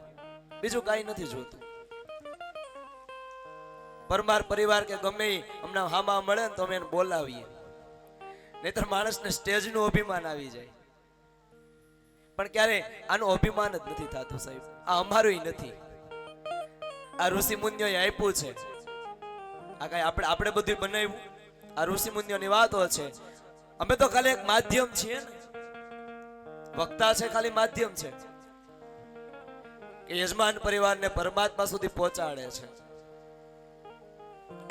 બીજું કાંઈ નથી જોતું. પરમાર પરિવાર કે ગમે અમને હામા મળે ને તો અમે એને બોલાવીએ, નહીતર માણસને સ્ટેજનું અભિમાન આવી જાય. પણ ક્યારે આનું અભિમાન જ નથી થતું સાહેબ. આ અમારું નથી, આ ઋષિ મુનિઓએ આપ્યું છે. આ કઈ આપણે બધું બનાવ્યું? આ ઋષિ મુનિઓની વાતો છે. અમે તો ખાલી એક માધ્યમ છીએ ને, વક્તા છે, ખાલી માધ્યમ છે કે યજમાન પરિવારને પરમાત્મા સુધી પહોંચાડે છે.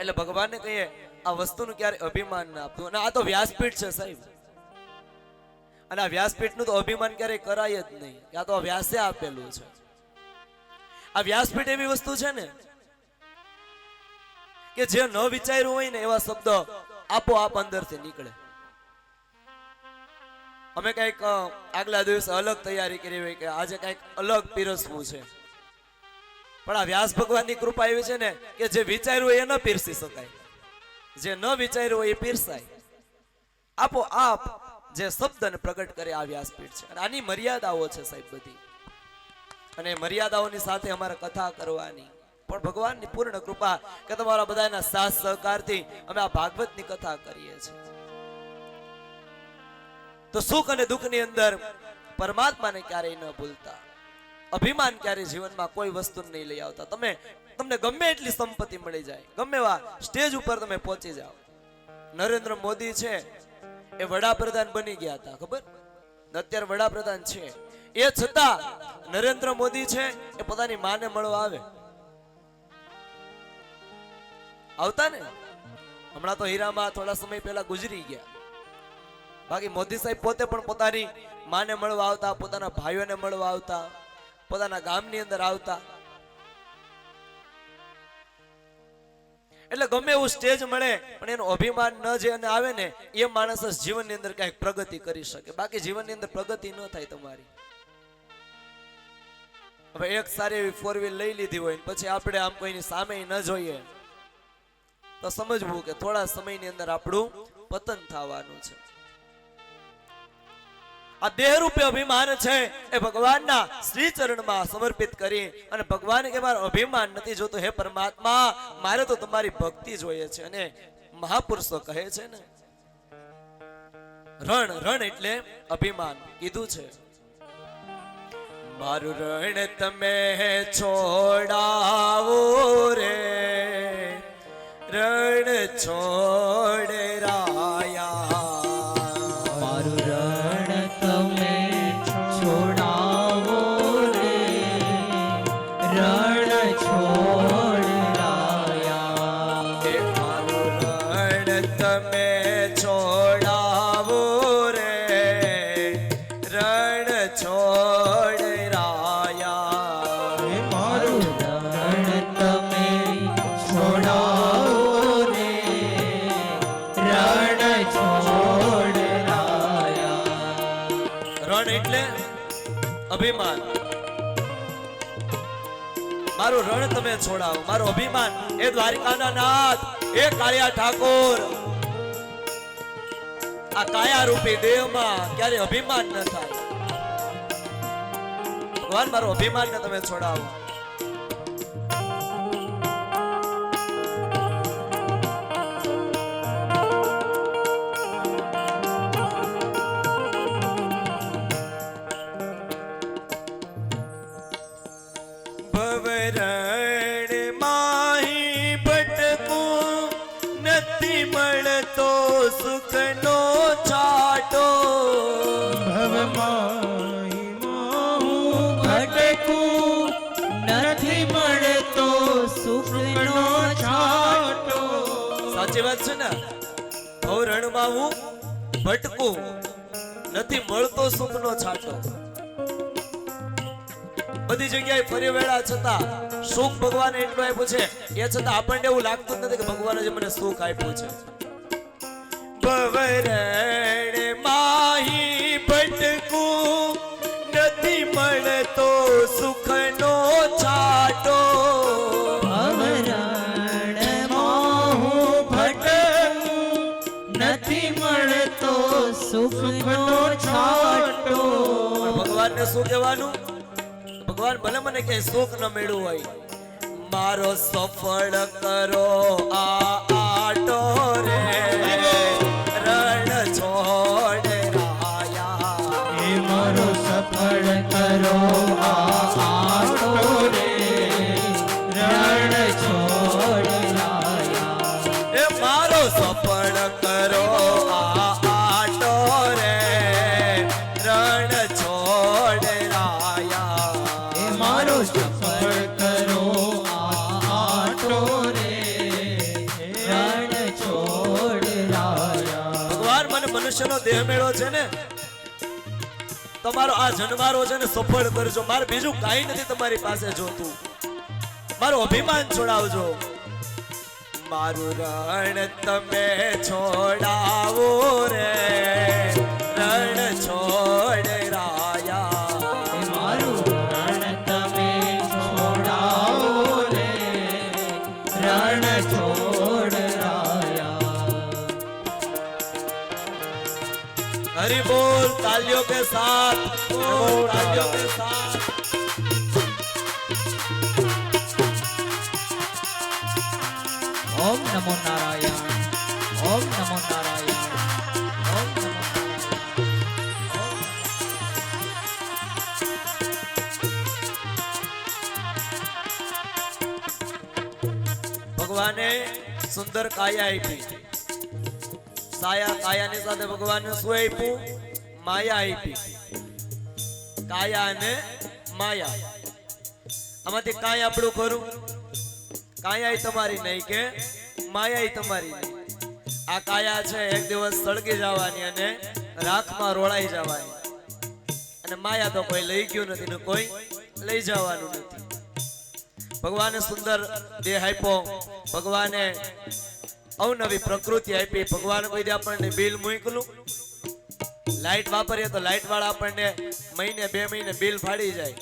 એટલે ભગવાનને કહીએ આ વસ્તુનું ક્યારે અભિમાન ના આપતું. અને આ તો વ્યાસપીઠ છે સાહેબ, અને આ વ્યાસપીઠનું તો અભિમાન ક્યારેય કરાય જ નહીં કે આ તો વ્યાસે આપેલું છે. આ વ્યાસપીઠ એવી વસ્તુ છે ને કે જે ન વિચાર્યું હોય ને એવા શબ્દો આપોઆપ અંદરથી નીકળે. અમે કઈક આગલા દિવસે અલગ તૈયારી કરી હોય કે આજે કઈક અલગ પીરસવું છે, પણ આ વ્યાસ ભગવાનની કૃપા એવી છે ને કે જે વિચાર્યું હોય એ ન પીરસી શકાય, જે ન વિચાર્યું હોય એ પીરસાય. આપોઆપ જે શબ્દને પ્રગટ કરે આ વ્યાસપીઠ છે. અને આની મર્યાદાઓ છે સાહેબ બધી, અને મર્યાદાઓની સાથે અમારે કથા કરવાની. પણ ભગવાનની પૂર્ણ કૃપા કે તમારા બધાના સાથ સહકારથી અમે આ ભાગવતની કથા કરીએ છીએ. તો સુખ અને દુઃખની અંદર પરમાત્માને ક્યારેય ન ભૂલતા, અભિમાન ક્યારેય જીવનમાં કોઈ વસ્તુ નહીં લઈ આવતા. તમને ગમે એટલી સંપત્તિ મળી જાય, ગમે એવા સ્ટેજ ઉપર તમે પહોંચી જાઓ. નરેન્દ્ર મોદી છે એ વડાપ્રધાન બની ગયા હતા, ખબર? અત્યારે વડાપ્રધાન છે, એ છતાં નરેન્દ્ર મોદી છે એ પોતાની માને મળવા આવતા ને. હમણાં તો હીરામાં થોડા સમય પહેલા ગુજરી ગયા. બાકી મોદી સાહેબ પોતે પણ પોતાની માને મળવા આવતા, પોતાના ભાઈઓને મળવા આવતા, પોતાના ગામની અંદર આવતા. એટલે ગમે એવું સ્ટેજ મળે પણ એનું અભિમાન ન જે આવે ને એ માણસ જ જીવનની અંદર કઈક પ્રગતિ કરી શકે. બાકી જીવનની અંદર પ્રગતિ ન થાય તમારી. હવે એક સારી એવી 4 વ્હીલ લઈ લીધી હોય પછી આપણે આમ કોઈની સામે ન જોઈએ તો સમજવું કે થોડા સમયની અંદર આપણું પતન થવાનું છે. આ દેહ રૂપે અભિમાન છે એ ભગવાનના શ્રી ચરણમાં સમર્પિત કરી અને ભગવાન કે મારું અભિમાન નથી જોતું, હે પરમાત્મા મારે તો તમારી ભક્તિ જોઈએ છે. અને મહાપુરુષો કહે છે ને, રણ રણ એટલે અભિમાન કીધું છે. મારું રણ તમે છોડાવો રે, રણ છોડ રાયા. મારું રણ તમે છોડાવો રે, રણ છોડ રાયા. હે મારું રણ તમે છોડાવો રે, રણ છોડ રાયા. હે મારું રણ તમે છોડાવો રે, રણ છોડ રાયા. રણ એટલે અભિમાન. મારું રણ તમે છોડાવો, મારું અભિમાન. એ દ્વારિકાના નાથ, એ કાળિયા ઠાકોર, આ કાયા રૂપી દેહમાં ક્યારે અભિમાન ન થાય. ભગવાન મારું અભિમાન ને તમે છોડાવો. ભવરણ માહી ભટકું, નથી મળતો સુખનો છાંટો. ભવમાહી મોહ ભટકું, નથી મળતો સુખનો છાંટો. સાચી વાત છે ને? ભવરણમાં હું ભટકું, નથી મળતો સુખનો છાંટો. બધી જગ્યાએ ફરી વેળા છતાં સુખ ભગવાને એટલું આપ્યું છે, એ છતાં આપણને એવું લાગતું જ નથી કે ભગવાને જે મને સુખ આપ્યું છે. ભવરણ માહી ભટકું, નથી મળતો સુખનો છાંટો. ભવરણ મોહ ભટકું, નથી મળતો સુખનો છાંટો. ભગવાનને શું કહેવાનું? ભગવાન ભલે મને કે સુખ ન મળ્યું હોય, મારો સફળ કરો આ આટો રે, રણ છોડ રાયા. હે મારો સફળ કરો આ આટો રે, રણ છોડ રાયા. એ મારો સફળ કરો આ આટો રે, રણ છોડ રાયા. હે મારો સફળ કરો આ આટો રે, રણ છોડ રાયા. ભગવાન મને મનુષ્યનો દેહ મેળો છે ને, તમારો આ જન્મારો છે ને સફળ કરજો. મારે બીજું કાંઈ નથી તમારી પાસે જોતું. મારું અભિમાન છોડાવજો. મારું રણ તમે છોડાવો રે, રણ છોડ રાયા. હે મારું રણ તમે છોડાવો રે, રણ છોડ રાયા. हरि बोल तालियों के साथ, बोल तालियों के साथ. ओम नमो नारायण, ओम नमो नारायण, ओम नमो ભગવાને સુંદર કાયા આપી. કાયાની સાથે ભગવાને શું આપ્યું? માયા આપી. કાયા અને માયા. આમાંથી કાંઈ આપણું ખરું? કાયા તમારી નહીં કે માયા તમારી નહીં. આ કાયા છે એક દિવસ સળગી જવાની અને રાખમાં રોળાઈ જવાની. અને માયા તો કોઈ લઈ ગયું નથી ને કોઈ લઈ જવાનું નથી. ભગવાને સુંદર દેહ આપ્યો, ભગવાને અવનવી પ્રકૃતિ આપી. ભગવાન કોઈ દે આપણને બિલ મૂકલું, લાઈટ વાપરીએ તો લાઈટ વાળા આપણને મહિને 2 મહિને બિલ ફાડી જાય,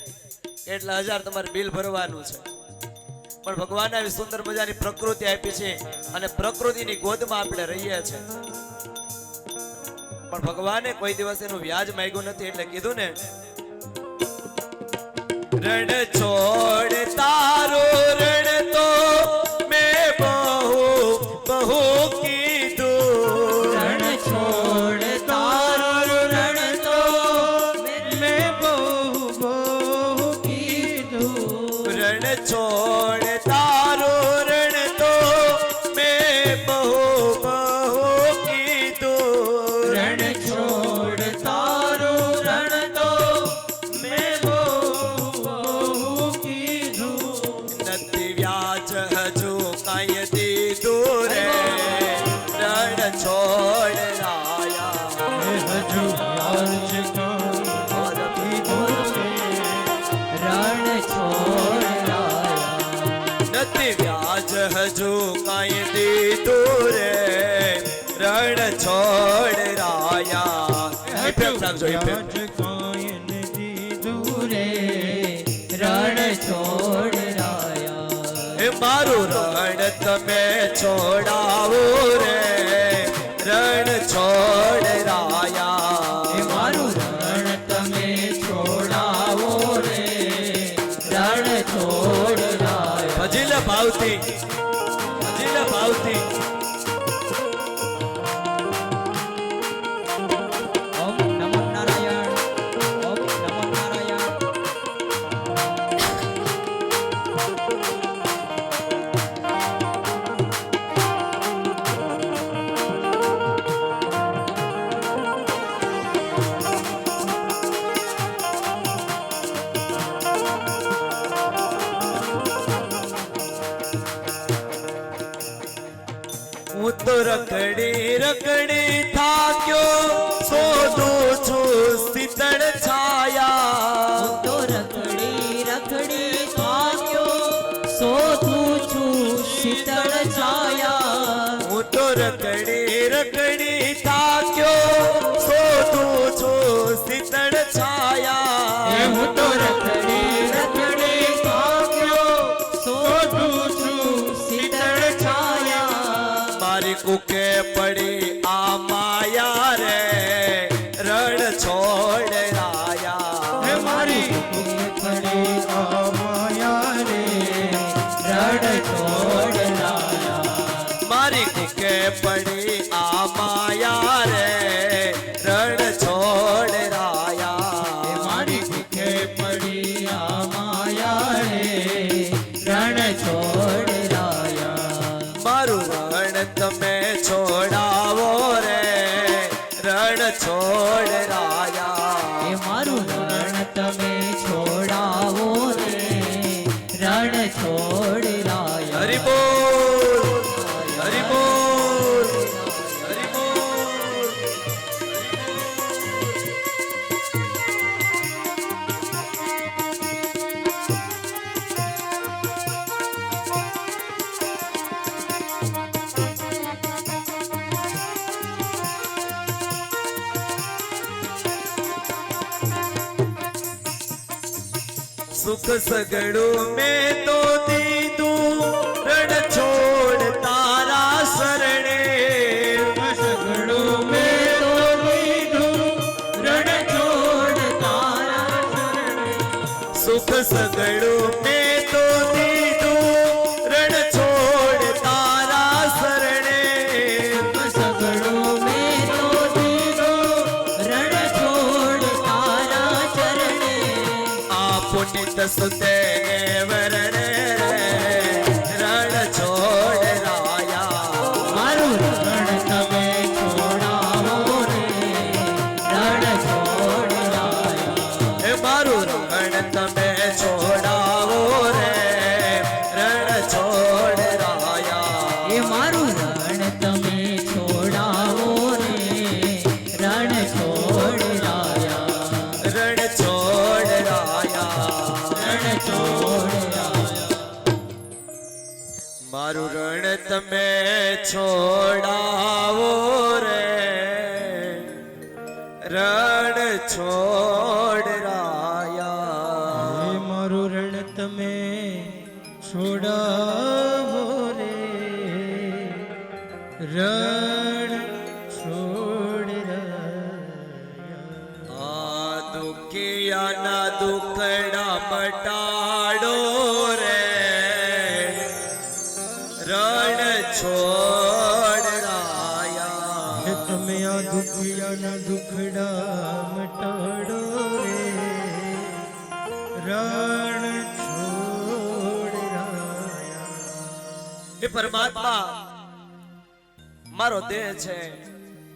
એટલા 1000 તમારે બિલ ભરવાનું છે. પણ ભગવાને આવી સુંદર મજાની પ્રકૃતિ આપી છે અને પ્રકૃતિની ગોદમાં આપણે રહીએ છીએ. પણ પણ ભગવાને કોઈ દિવસ એનું વ્યાજ માંગ્યું નથી એટલે કીધું ને રણ છોડ તારો રણ તો મેં બહુ કીધું રણ છોડ તારો રણ તો મેં બહુ કીધું રણ છોડ તારો રણ તો મેં બહુ કીધું રણ છોડ તારો રણ તો મેં બહુ કીધું નથી વ્યાજ હજુ કાંઈ દીધું રે રણ છોડ રાયા હજુ વ્યાજ કીધું રણ છોડ નથી વ્યાજ હજુ કાંઈ દીધું રે રણ છોડ રાયા ઇફેક્ટ રાખજો ઇફેક્ટ રણ છોડ એ મારું રણ તમે છોડાવો રે રણ છોડ રાયા મારું રણ તમે છોડાવો રે રણ છોડ ભજીલ ભાવથી ઓમ નમો નારાયણ ઓમ નમો નારાયણ હું તો રખડી થાક્યો શોધું છું શીતળ છાયા તો રખડી થાક્યો શોધું છું શીતળ છાયા હું તો રખડી થાક્યો શોધું છું શીતળ છાયા હું તો રખડી થાક્યો શોધું છું શીતળ છાયા મારી કુકે પડી આ માયા રે રણ છોડ રાયા મારી પડી માયા રે રણ છોડ મારી કુકે પડી આ માયા રે રણ છોડ રાયા મારી ભૂખે પડી આ માયા રે રણ છોડ મારું રણ તમે છોડાવો રે રણ છોડ રાયા મારું રણ તમે છોડાવો રે રણ છોડ હરિ બોલ હરિ બોલ હરિ બોલ સુખ સગડું મેં તો દીધું રણ છોડ તારા શરણે સગડું મેં તો દીધું રણ છોડ તારા શરણે સુખ સગડું મેં તો દીધું રણ છોડ તારા શરણે સગડું મેં તો દીધું રણ છોડ તારા ચરણે આ પુનિત સુતે વરણે રણ છોડ રાયા મારું રણ તમે છોડાવો રે રણ છોડ એ મારું રણ તમે છોડાવો રે રણ છોડ રાયા એ મારું રણ તમે છોડાવો રે રણ છોડ રણ છોડ રાયા રણ છોડ મારું રણ તમે છોડાવો રે રણ છોડ રાયા મારું રણ તમે છોડાવો રે રણ છોડ દુખડા મટાડો રે રણ છોડ રાયા હે તમે આ દુખિયાના દુખડા મટાડો રે રણ છોડ રાયા. એ પરમાત્મા મારો દેહ છે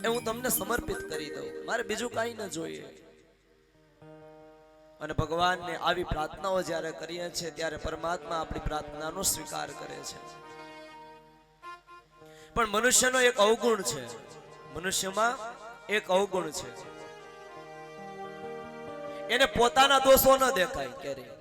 એ હું તમને સમર્પિત કરી દઉં, મારે બીજું કાંઈ ન જોઈએ. અને ભગવાનને આવી પ્રાર્થનાઓ જ્યારે કરીએ છીએ ત્યારે પરમાત્મા આપણી પ્રાર્થનાનો સ્વીકાર કરે છે. પણ મનુષ્યનો એક અવગુણ છે, મનુષ્યમાં એક અવગુણ છે, એને પોતાના દોષો ન દેખાય ક્યારેય.